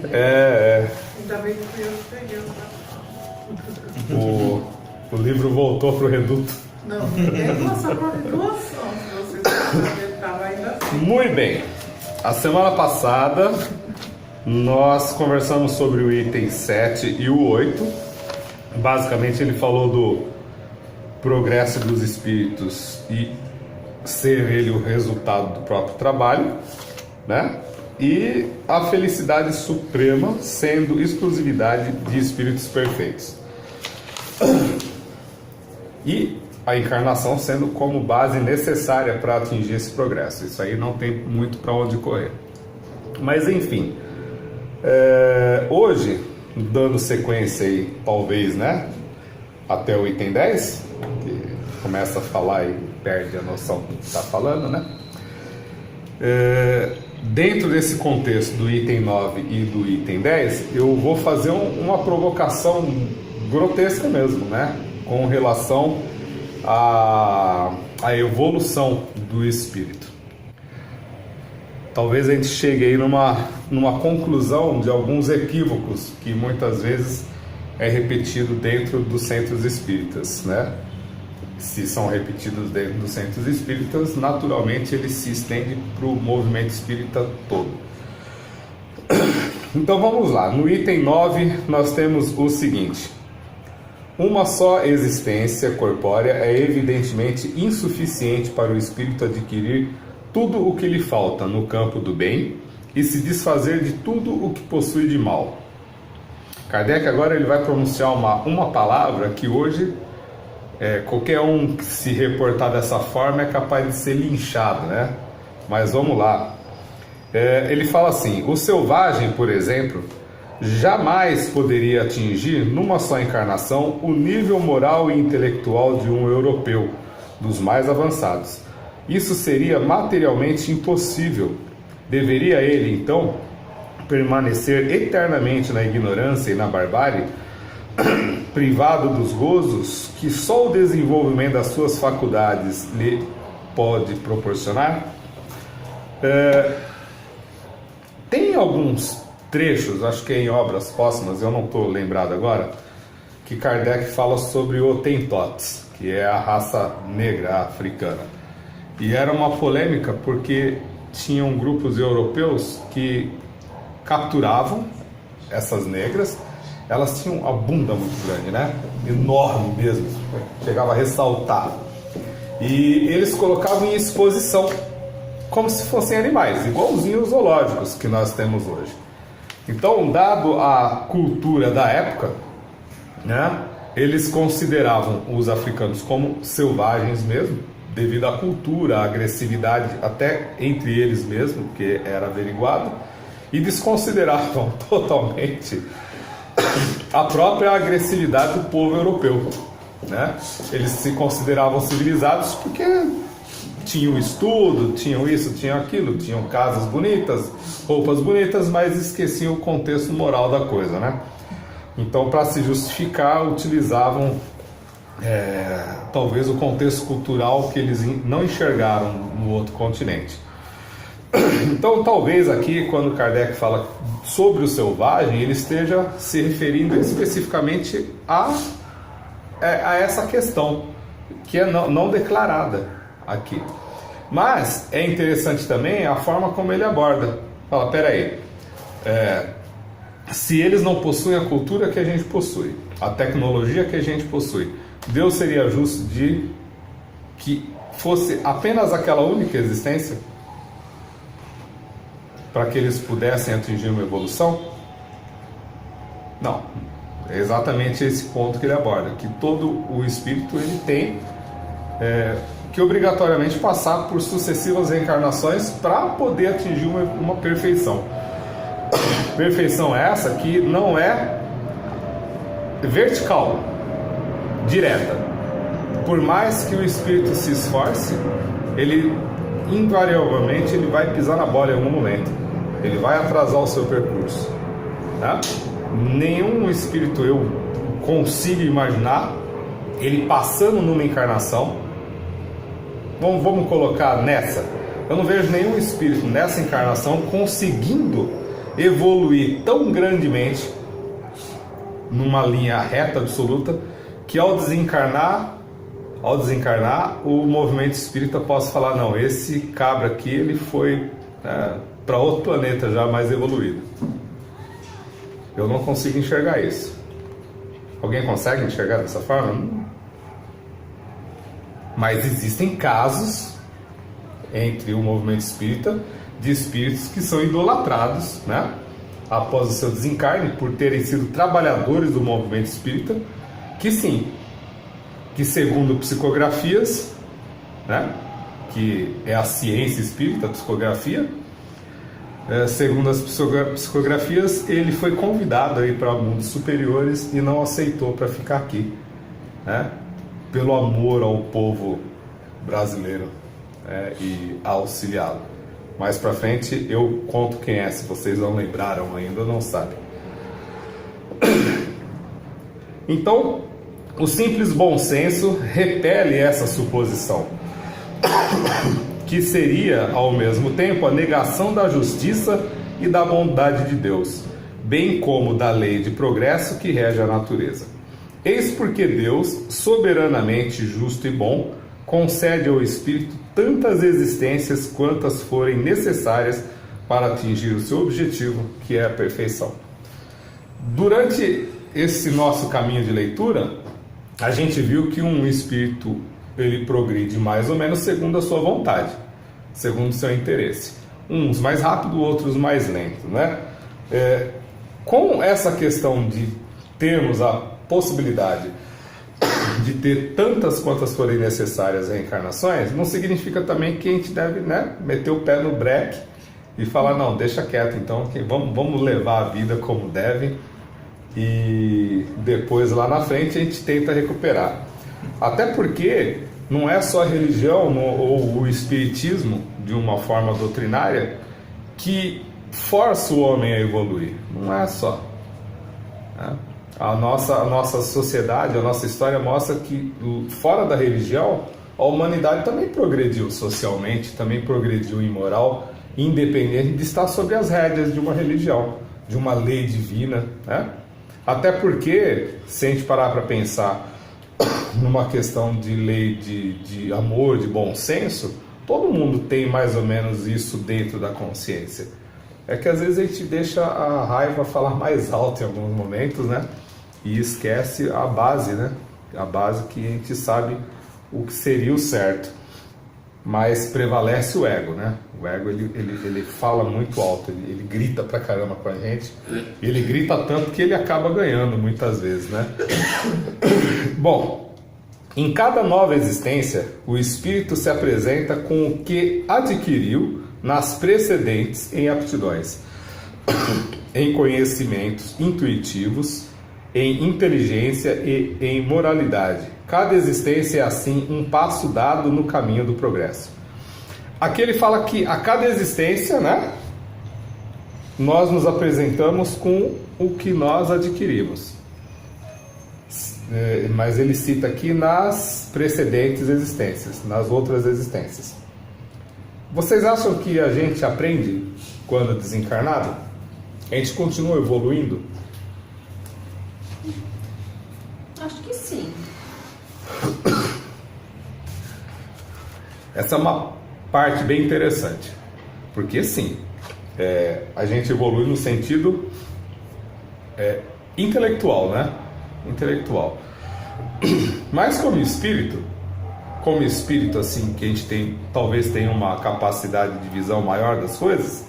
Ainda bem que fui eu que peguei o livro voltou pro reduto. Não, ninguém passou por doação, se você estava ainda assim. Muito bem. A semana passada nós conversamos sobre o item 7 e o 8. Basicamente ele falou do progresso dos espíritos e ser ele o resultado do próprio trabalho, né? E a felicidade suprema sendo exclusividade de espíritos perfeitos. E a encarnação sendo como base necessária para atingir esse progresso. Isso aí não tem muito para onde correr. Mas enfim, hoje, dando sequência aí, talvez, né, até o item 10, que começa a falar e perde a noção do que está falando, né? Dentro desse contexto do item 9 e do item 10, eu vou fazer uma provocação grotesca mesmo, né, com relação à evolução do espírito. Talvez a gente chegue aí numa conclusão de alguns equívocos que muitas vezes é repetido dentro dos centros espíritas, né? Se são repetidos dentro dos centros espíritas, naturalmente ele se estende para o movimento espírita todo. Então vamos lá, no item 9 nós temos o seguinte: uma só existência corpórea é evidentemente insuficiente para o espírito adquirir tudo o que lhe falta no campo do bem e se desfazer de tudo o que possui de mal. Kardec agora ele vai pronunciar uma palavra que hoje qualquer um que se reportar dessa forma é capaz de ser linchado, né? Mas vamos lá. Ele fala assim: o selvagem, por exemplo, jamais poderia atingir numa só encarnação o nível moral e intelectual de um europeu, dos mais avançados. Isso seria materialmente impossível. Deveria ele, então, permanecer eternamente na ignorância e na barbárie, privado dos gozos que só o desenvolvimento das suas faculdades lhe pode proporcionar? Tem alguns trechos, acho que é em Obras Póstumas, eu não estou lembrado agora, que Kardec fala sobre Hottentots, que é a raça negra africana. E era uma polêmica porque tinham grupos europeus que capturavam essas negras. Elas tinham a bunda muito grande, né? Enorme mesmo, chegava a ressaltar. E eles colocavam em exposição, como se fossem animais, igualzinho os zoológicos que nós temos hoje. Então, dado a cultura da época, né, eles consideravam os africanos como selvagens mesmo, devido à cultura, à agressividade até entre eles mesmo, que era averiguado, e desconsideravam totalmente a própria agressividade do povo europeu, né? Eles se consideravam civilizados porque tinham estudo, tinham isso, tinham aquilo, tinham casas bonitas, roupas bonitas, mas esqueciam o contexto moral da coisa, né? Então, para se justificar, utilizavam talvez o contexto cultural que eles não enxergaram no outro continente. Então, talvez aqui, quando Kardec fala sobre o selvagem, ele esteja se referindo especificamente a essa questão, que é não declarada aqui. Mas é interessante também a forma como ele aborda. Fala, peraí, se eles não possuem a cultura que a gente possui, a tecnologia que a gente possui, Deus seria justo de que fosse apenas aquela única existência para que eles pudessem atingir uma evolução? Não, é exatamente esse ponto que ele aborda, que todo o espírito ele tem que obrigatoriamente passar por sucessivas reencarnações para poder atingir uma perfeição. Perfeição essa que não é vertical, direta. Por mais que o espírito se esforce, ele invariavelmente ele vai pisar na bola em algum momento. Ele vai atrasar o seu percurso, tá? Nenhum espírito eu consigo imaginar ele passando numa encarnação. Vamos colocar nessa. Eu não vejo nenhum espírito nessa encarnação conseguindo evoluir tão grandemente numa linha reta absoluta que ao desencarnar o movimento espírita possa falar, não, esse cabra aqui ele foi para outro planeta já mais evoluído. Eu não consigo enxergar isso. Alguém consegue enxergar dessa forma? Não. Mas existem casos entre o movimento espírita de espíritos que são idolatrados, né, após o seu desencarne, por terem sido trabalhadores do movimento espírita, que sim, que segundo psicografias, né, que é a ciência espírita, a psicografia, segundo as psicografias, ele foi convidado a ir para mundos superiores e não aceitou para ficar aqui, né, pelo amor ao povo brasileiro, e auxiliá-lo. Mais para frente eu conto quem é, se vocês não lembraram ainda, não sabem. Então, o simples bom senso repele essa suposição, que seria, ao mesmo tempo, a negação da justiça e da bondade de Deus, bem como da lei de progresso que rege a natureza. Eis porque Deus, soberanamente justo e bom, concede ao espírito tantas existências quantas forem necessárias para atingir o seu objetivo, que é a perfeição. Durante esse nosso caminho de leitura, a gente viu que um espírito ele progride mais ou menos segundo a sua vontade, segundo o seu interesse. Uns mais rápido, outros mais lento, né? Com essa questão de termos a possibilidade de ter tantas quantas forem necessárias reencarnações, não significa também que a gente deve, né, meter o pé no breque e falar, não, deixa quieto então, que vamos levar a vida como deve e depois lá na frente a gente tenta recuperar. Até porque não é só a religião ou o espiritismo, de uma forma doutrinária, que força o homem a evoluir. Não é só, né? A nossa sociedade, a nossa história mostra que fora da religião, a humanidade também progrediu socialmente, também progrediu em moral, independente de estar sob as rédeas de uma religião, de uma lei divina, né? Até porque, se a gente parar para pensar numa questão de lei de amor, de bom senso, todo mundo tem mais ou menos isso dentro da consciência. É que às vezes a gente deixa a raiva falar mais alto em alguns momentos, né? E esquece a base, né? A base que a gente sabe o que seria o certo. Mas prevalece o ego, né? O ego ele fala muito alto, ele grita pra caramba com a gente. Ele grita tanto que ele acaba ganhando muitas vezes, né? Bom, em cada nova existência, o espírito se apresenta com o que adquiriu nas precedentes em aptidões, em conhecimentos intuitivos, em inteligência e em moralidade. Cada existência é assim um passo dado no caminho do progresso. Aqui ele fala que a cada existência, né, nós nos apresentamos com o que nós adquirimos. Mas ele cita aqui nas precedentes existências, nas outras existências. Vocês acham que a gente aprende quando desencarnado? A gente continua evoluindo? Acho que sim. Essa é uma parte bem interessante, porque sim, a gente evolui no sentido intelectual, né? Intelectual. Mas como espírito assim, que a gente talvez tenha uma capacidade de visão maior das coisas,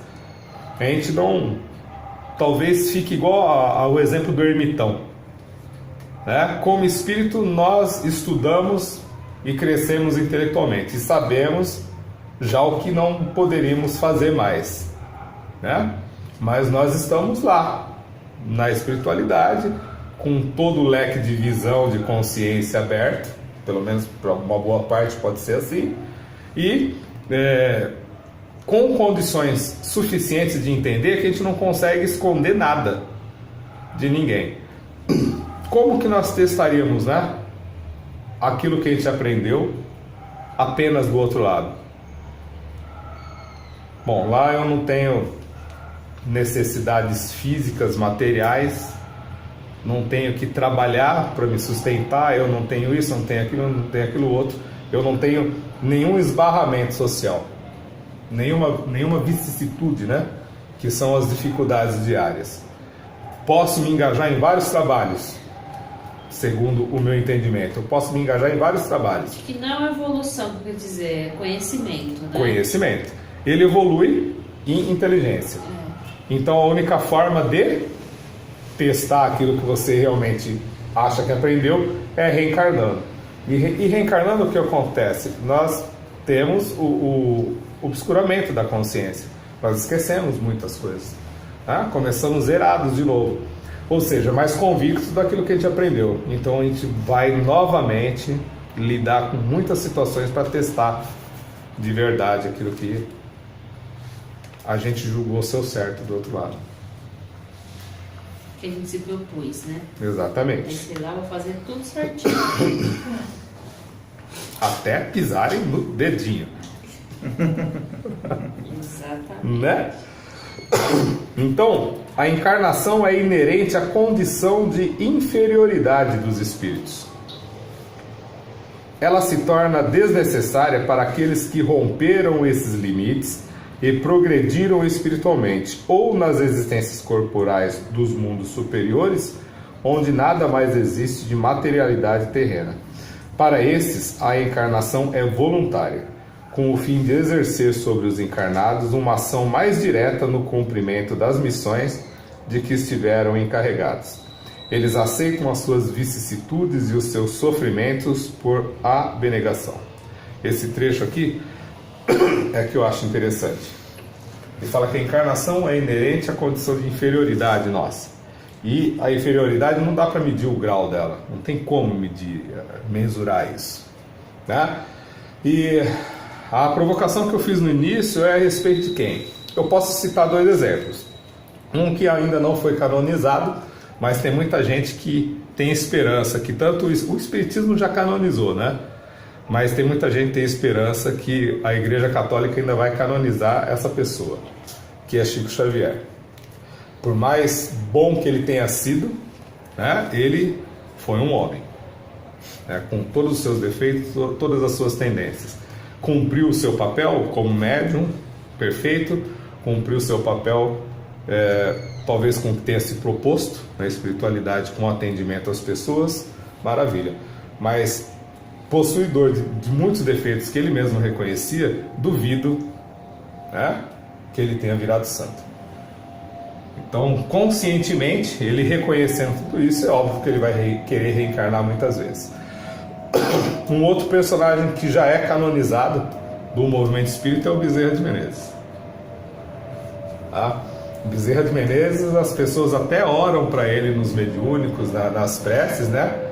a gente não, talvez fique igual ao exemplo do ermitão, né? Como espírito nós estudamos e crescemos intelectualmente e sabemos já o que não poderíamos fazer mais, né? Mas nós estamos lá na espiritualidade com todo o leque de visão, de consciência aberto, pelo menos para uma boa parte pode ser assim, e com condições suficientes de entender que a gente não consegue esconder nada de ninguém. Como que nós testaríamos, né, aquilo que a gente aprendeu apenas do outro lado? Bom, lá eu não tenho necessidades físicas, materiais, não tenho que trabalhar para me sustentar, eu não tenho isso, não tenho aquilo outro, eu não tenho nenhum esbarramento social, nenhuma vicissitude, né? Que são as dificuldades diárias. Posso me engajar em vários trabalhos, segundo o meu entendimento. Eu posso me engajar em vários trabalhos. Que não é evolução, quer dizer, é conhecimento, né? Conhecimento. Ele evolui em inteligência. Então a única forma de testar aquilo que você realmente acha que aprendeu é reencarnando. E reencarnando, o que acontece? Nós temos o obscuramento da consciência. Nós esquecemos muitas coisas. Tá? Começamos zerados de novo. Ou seja, mais convictos daquilo que a gente aprendeu. Então a gente vai novamente lidar com muitas situações para testar de verdade aquilo que a gente julgou ser o certo do outro lado. Que a gente se propôs, né? Exatamente. Aí, sei lá, vou fazer tudo certinho. Até pisarem no dedinho. Exatamente. Né? Então, a encarnação é inerente à condição de inferioridade dos espíritos. Ela se torna desnecessária para aqueles que romperam esses limites e progrediram espiritualmente, ou nas existências corporais dos mundos superiores, onde nada mais existe de materialidade terrena. Para esses, a encarnação é voluntária, com o fim de exercer sobre os encarnados uma ação mais direta no cumprimento das missões de que estiveram encarregados. Eles aceitam as suas vicissitudes e os seus sofrimentos por abnegação. Esse trecho aqui é que eu acho interessante. Ele fala que a encarnação é inerente à condição de inferioridade nossa. E a inferioridade não dá para medir o grau dela. Não tem como medir, mensurar isso. Né? E a provocação que eu fiz no início é a respeito de quem? Eu posso citar dois exemplos. Um que ainda não foi canonizado, mas tem muita gente que tem esperança, que tanto o Espiritismo já canonizou, né? Mas tem muita gente que tem esperança que a Igreja Católica ainda vai canonizar essa pessoa, que é Chico Xavier. Por mais bom que ele tenha sido, né, ele foi um homem, né, com todos os seus defeitos, todas as suas tendências. Cumpriu o seu papel como médium, perfeito, cumpriu o seu papel, talvez com o que tenha se proposto na espiritualidade, com atendimento às pessoas, maravilha. Mas possuidor de muitos defeitos que ele mesmo reconhecia, duvido, né, que ele tenha virado santo. Então, conscientemente, ele reconhecendo tudo isso, é óbvio que ele vai querer reencarnar muitas vezes. Um outro personagem que já é canonizado do movimento espírita é o Bezerra de Menezes. Tá? Bezerra de Menezes, as pessoas até oram para ele nos mediúnicos, nas preces, né?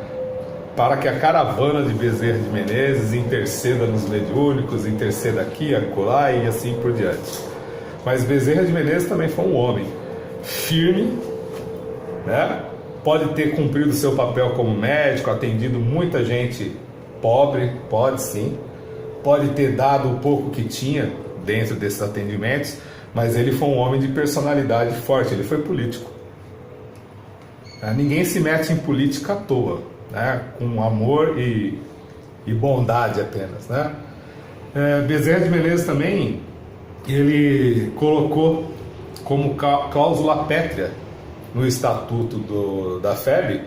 Para que a caravana de Bezerra de Menezes interceda nos mediúnicos, interceda aqui, acolá e assim por diante. Mas Bezerra de Menezes também foi um homem firme, né? Pode ter cumprido seu papel como médico, atendido muita gente pobre, pode sim. Pode ter dado o pouco que tinha dentro desses atendimentos, mas ele foi um homem de personalidade forte, ele foi político. Ninguém se mete em política à toa, né? Com amor e bondade apenas, né? Bezerra de Menezes também, ele colocou como cláusula pétrea no estatuto da FEB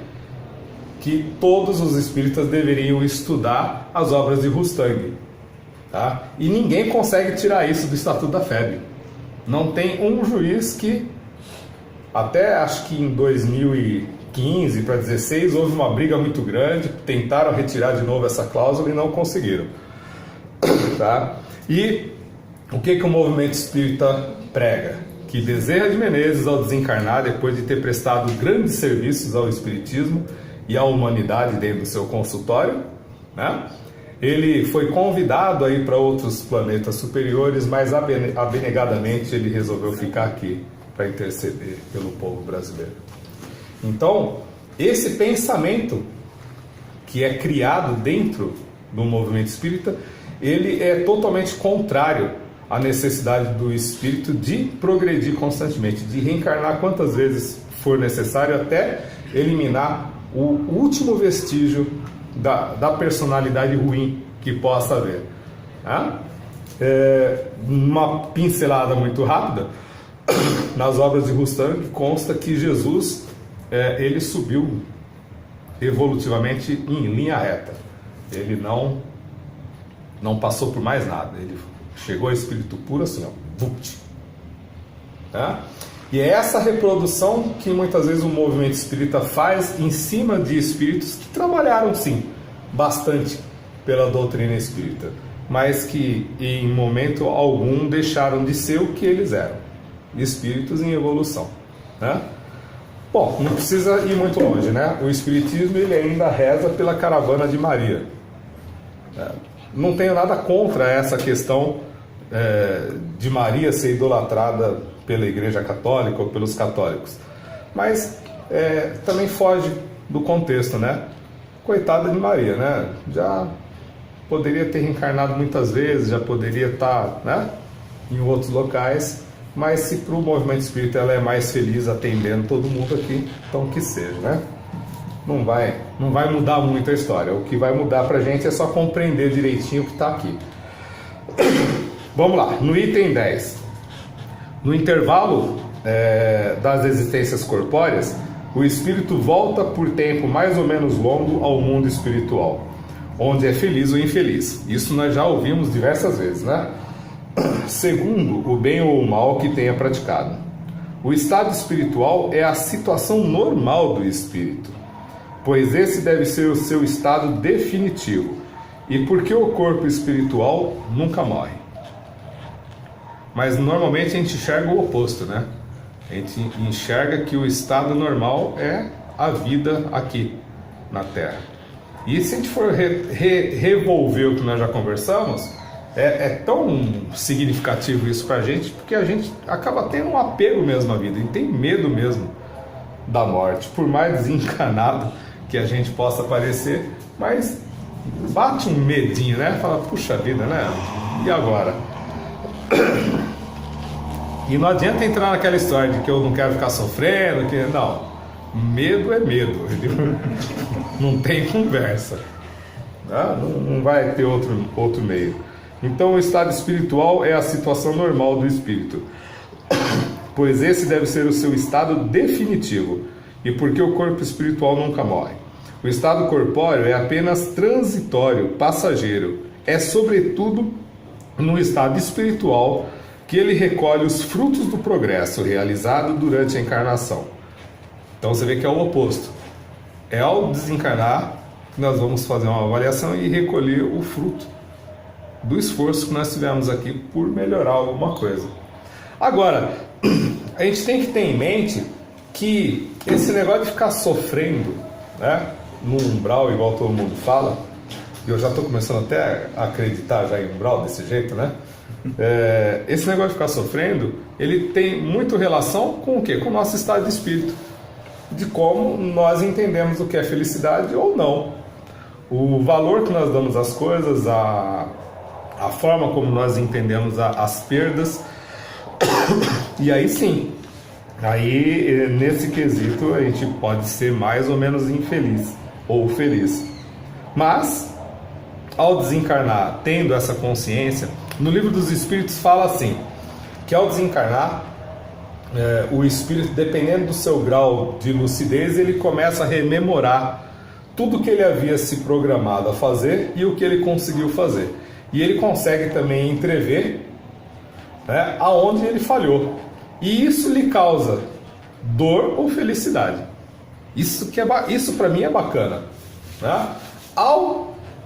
que todos os espíritas deveriam estudar as obras de Rustang, tá? E ninguém consegue tirar isso do estatuto da FEB. Não tem um juiz que, até acho que em 2015 para 2016 houve uma briga muito grande, tentaram retirar de novo essa cláusula e não conseguiram, tá? E o que o movimento espírita prega? Que Bezerra de Menezes, ao desencarnar, depois de ter prestado grandes serviços ao espiritismo e à humanidade dentro do seu consultório, né, ele foi convidado a ir para outros planetas superiores, mas abnegadamente ele resolveu ficar aqui para interceder pelo povo brasileiro. Então, esse pensamento que é criado dentro do movimento espírita, ele é totalmente contrário a necessidade do espírito de progredir constantemente, de reencarnar quantas vezes for necessário até eliminar o último vestígio da personalidade ruim que possa haver. Tá? Uma pincelada muito rápida, nas obras de Rustang consta que Jesus ele subiu evolutivamente em linha reta. Ele não passou por mais nada. Ele chegou a espírito puro assim, ó, vupt. Tá? E é essa reprodução que muitas vezes o movimento espírita faz em cima de espíritos que trabalharam sim bastante pela doutrina espírita, mas que em momento algum deixaram de ser o que eles eram, espíritos em evolução, né? Bom, não precisa ir muito longe, né? O espiritismo ele ainda reza pela caravana de Maria. Não tenho nada contra essa questão de Maria ser idolatrada pela Igreja Católica ou pelos católicos, mas também foge do contexto, né? Coitada de Maria, né? Já poderia ter reencarnado muitas vezes, já poderia estar, né, em outros locais, mas se para o movimento espírita ela é mais feliz atendendo todo mundo aqui, então que seja, né? Não vai mudar muito a história. O que vai mudar para a gente é só compreender direitinho o que está aqui. Vamos lá, no item 10. No intervalo das existências corpóreas, o espírito volta por tempo mais ou menos longo ao mundo espiritual, onde é feliz ou infeliz. Isso nós já ouvimos diversas vezes, né? Segundo o bem ou o mal que tenha praticado. O estado espiritual é a situação normal do espírito, pois esse deve ser o seu estado definitivo, e porque o corpo espiritual nunca morre. Mas normalmente a gente enxerga o oposto, né? A gente enxerga que o estado normal é a vida aqui na Terra. E se a gente for revolver o que nós já conversamos, é tão significativo isso pra gente, porque a gente acaba tendo um apego mesmo à vida, e tem medo mesmo da morte, por mais desencanado que a gente possa parecer, mas bate um medinho, né? Fala, puxa vida, né? E agora? E não adianta entrar naquela história de que eu não quero ficar sofrendo, que não. Medo é medo, não tem conversa, tá? Não vai ter outro meio. Então o estado espiritual é a situação normal do espírito, pois esse deve ser o seu estado definitivo, e porque o corpo espiritual nunca morre. O estado corpóreo é apenas transitório, passageiro. É sobretudo no estado espiritual que ele recolhe os frutos do progresso realizado durante a encarnação. Então você vê que é o oposto. É ao desencarnar que nós vamos fazer uma avaliação e recolher o fruto do esforço que nós tivemos aqui por melhorar alguma coisa. Agora, a gente tem que ter em mente que esse negócio de ficar sofrendo, né, no umbral, igual todo mundo fala, e eu já estou começando até a acreditar já em umbral desse jeito, né? Esse negócio de ficar sofrendo, ele tem muito relação com o quê? Com o nosso estado de espírito, de como nós entendemos o que é felicidade ou não, o valor que nós damos às coisas, a forma como nós entendemos as perdas. E aí sim, aí nesse quesito a gente pode ser mais ou menos infeliz ou feliz, mas ao desencarnar tendo essa consciência, no Livro dos Espíritos fala assim, que ao desencarnar o espírito, dependendo do seu grau de lucidez, ele começa a rememorar tudo que ele havia se programado a fazer e o que ele conseguiu fazer. E ele consegue também entrever, né, aonde ele falhou. E isso lhe causa dor ou felicidade. Isso para mim é bacana, né?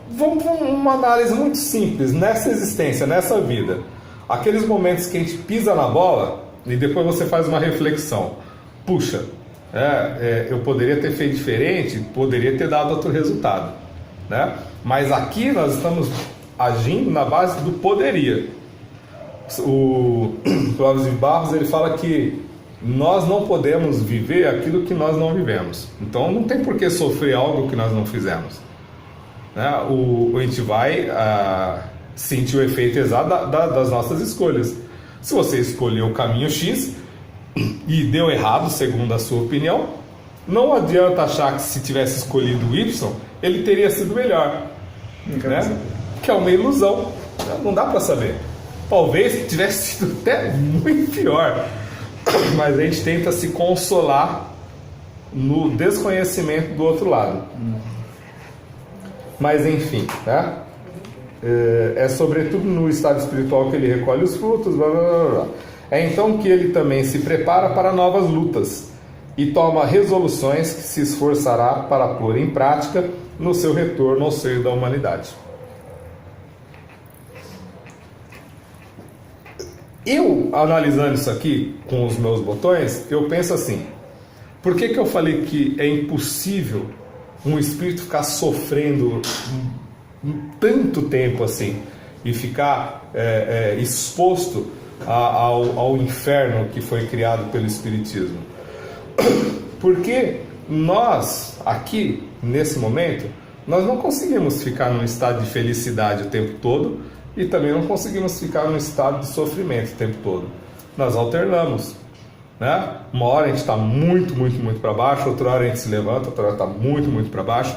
Vamos uma análise muito simples nessa existência, nessa vida. Aqueles momentos que a gente pisa na bola e depois você faz uma reflexão. Puxa, eu poderia ter feito diferente, poderia ter dado outro resultado, né? Mas aqui nós estamos agindo na base do poderia. O Clóvis de Barros, ele fala que nós não podemos viver aquilo que nós não vivemos. Então não tem por que sofrer algo que nós não fizemos, né? A gente vai sentir o efeito exato das nossas escolhas. Se você escolheu o caminho X e deu errado, segundo a sua opinião, não adianta achar que se tivesse escolhido o Y, ele teria sido melhor. Né? Que é uma ilusão. Não dá para saber. Talvez tivesse sido até muito pior. Mas a gente tenta se consolar no desconhecimento do outro lado. Mas enfim, né? É sobretudo no estado espiritual que ele recolhe os frutos, blá, blá, blá, blá. É então que ele também se prepara para novas lutas e toma resoluções que se esforçará para pôr em prática no seu retorno ao seio da humanidade. Eu, analisando isso aqui com os meus botões, eu penso assim: por que eu falei que é impossível um espírito ficar sofrendo tanto tempo assim e ficar exposto ao inferno que foi criado pelo Espiritismo? Porque nós, aqui, nesse momento, nós não conseguimos ficar num estado de felicidade o tempo todo e também não conseguimos ficar num estado de sofrimento o tempo todo. Nós alternamos, né? Uma hora a gente está muito, muito, muito para baixo, outra hora a gente se levanta, outra hora está muito, muito para baixo.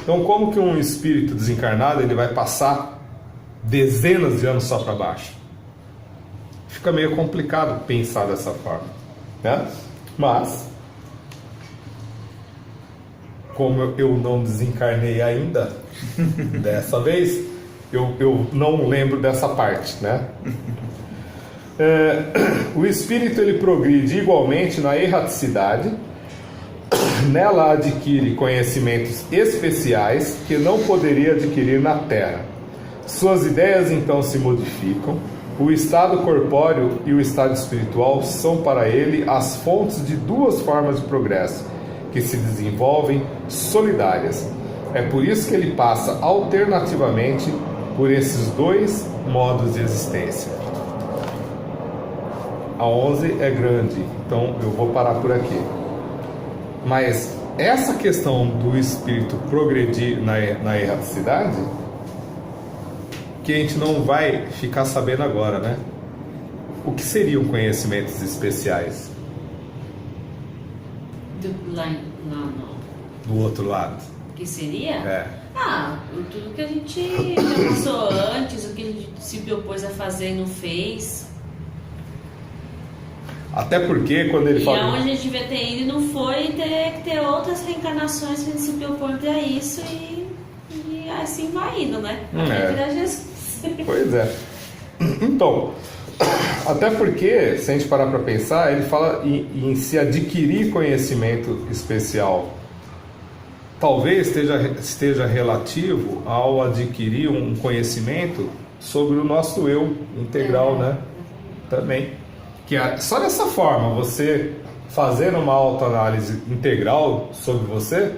Então, como que um espírito desencarnado ele vai passar dezenas de anos só para baixo? Fica meio complicado pensar dessa forma, né? Mas, como eu não desencarnei ainda, dessa vez, eu não lembro dessa parte, né? O espírito ele progride igualmente na erraticidade. Nela adquire conhecimentos especiais que não poderia adquirir na Terra. Suas ideias então se modificam. O estado corpóreo e o estado espiritual são para ele as fontes de duas formas de progresso que se desenvolvem solidárias. É por isso que ele passa alternativamente por esses dois modos de existência. A 11 é grande, então eu vou parar por aqui. Mas essa questão do espírito progredir na erraticidade, que a gente não vai ficar sabendo agora, né? O que seriam conhecimentos especiais? Do outro lado. O que seria? É. Tudo que a gente já passou antes, o que a gente se propôs a fazer e não fez. Até porque quando ele fala... E aonde a gente devia ter ido e não foi, ter que ter outras reencarnações que a gente se propõe para isso e assim vai indo, né? Até Jesus. Pois é. Então, até porque, se a gente parar para pensar, ele fala em se adquirir conhecimento especial. Talvez esteja relativo ao adquirir um conhecimento sobre o nosso eu integral, né? Também. Que só dessa forma, você fazer uma autoanálise integral sobre você,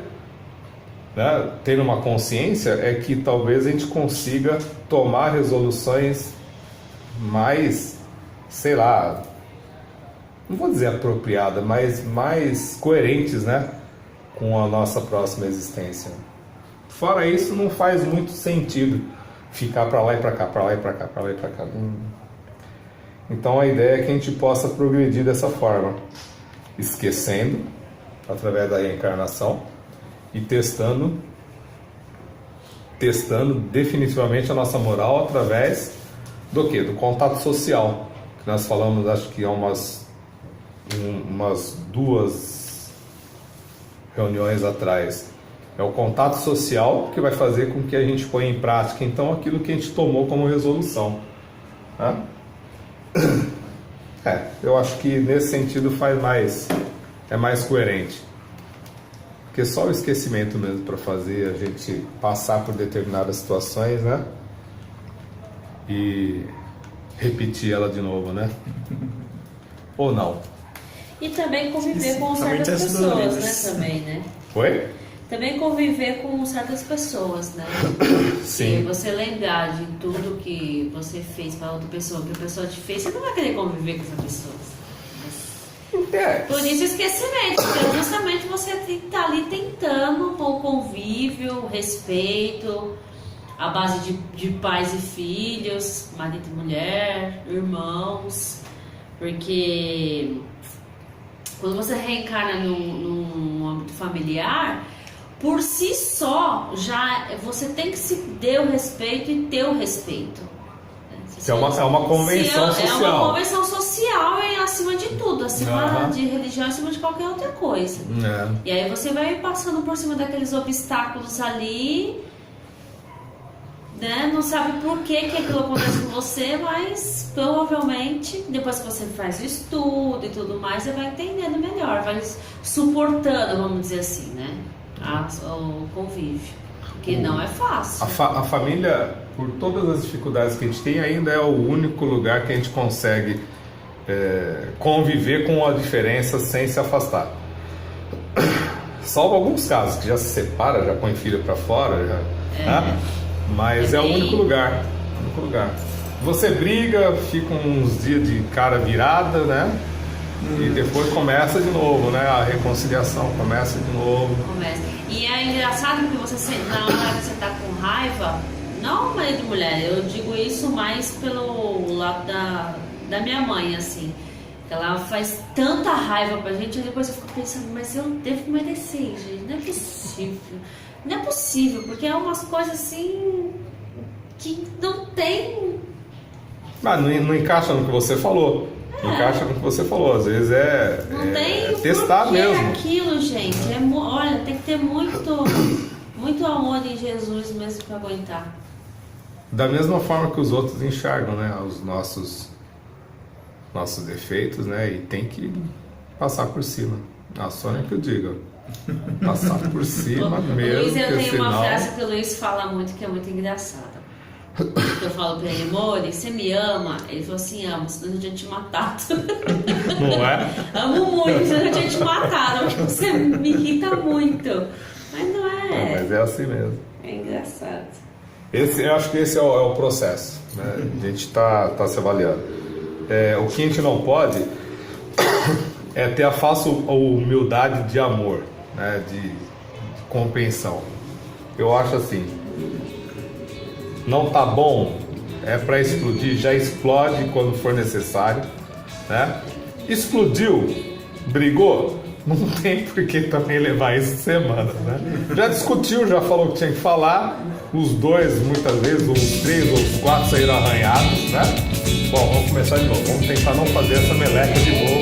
né, tendo uma consciência, é que talvez a gente consiga tomar resoluções mais, sei lá, não vou dizer apropriada, mas mais coerentes, né, com a nossa próxima existência. Fora isso, não faz muito sentido ficar para lá e para cá, para lá e para cá, para lá e para cá. Então a ideia é que a gente possa progredir dessa forma, esquecendo através da reencarnação e testando definitivamente a nossa moral através do quê? Do contato social, que nós falamos, acho que há umas 2 reuniões atrás. É o contato social que vai fazer com que a gente ponha em prática então aquilo que a gente tomou como resolução, né? Eu acho que nesse sentido é mais coerente, porque só o esquecimento mesmo para fazer a gente passar por determinadas situações, né, e repetir ela de novo, né, ou não. E também conviver com certas pessoas, né, também, né? Oi? Também conviver com certas pessoas, né? Sim. E você lembrar de tudo que você fez para outra pessoa, que a pessoa te fez, você não vai querer conviver com essa pessoa. Por isso esquecimento, porque justamente você está ali tentando com o convívio, o respeito, a base de pais e filhos, marido e mulher, irmãos, porque quando você reencarna num âmbito familiar, por si só, já você tem que se dar o respeito e ter o respeito. É uma convenção social. É uma convenção social acima de tudo, acima de religião, acima de qualquer outra coisa. E aí você vai passando por cima daqueles obstáculos ali, né? Não sabe por que aquilo acontece com você, mas provavelmente depois que você faz o estudo e tudo mais, você vai entendendo melhor, vai suportando, vamos dizer assim, né? O convívio. Que não é fácil. A família, por todas as dificuldades que a gente tem, ainda é o único lugar que a gente consegue conviver com a diferença sem se afastar. Salvo alguns casos que já se separa, já põe filho para fora, né? Mas é o único lugar. Você briga, fica uns dias de cara virada, né? E depois começa de novo, né? A reconciliação começa de novo. E é engraçado porque você, na hora que você tá com raiva, não marido e mulher, eu digo isso mais pelo lado da minha mãe, assim. Ela faz tanta raiva pra gente, e depois eu fico pensando, mas eu devo merecer, gente, não é possível. Não é possível, porque é umas coisas assim que não tem. Mas não encaixa no que você falou. Encaixa no que você falou, às vezes não tem testar mesmo. Aquilo, gente. Olha, tem que ter muito amor em Jesus mesmo para aguentar. Da mesma forma que os outros enxergam, né? Os nossos defeitos, né? E tem que passar por cima. A Sônia que eu digo. Passar por cima mesmo. Luiz, eu tenho uma senão... frase que o Luiz fala muito, que é muito engraçada. Eu falo pra ele, amor, você me ama? Ele falou assim, amo, senão eu tinha te matado. Não é? Amo muito, senão eu tinha te matado, porque você me irrita muito. Mas não é. Mas é assim mesmo. É engraçado. Eu acho que esse é o processo, né? A gente tá se avaliando. O que a gente não pode é ter a falsa humildade de amor, né? De compreensão. Eu acho assim, não tá bom, é para explodir, já explode quando for necessário, né? Explodiu, brigou, não tem por que também levar isso semanas, né? Já discutiu, já falou que tinha que falar, os dois muitas vezes, ou os três ou os quatro saíram arranhados, né? Bom, vamos começar de novo, vamos tentar não fazer essa meleca de novo.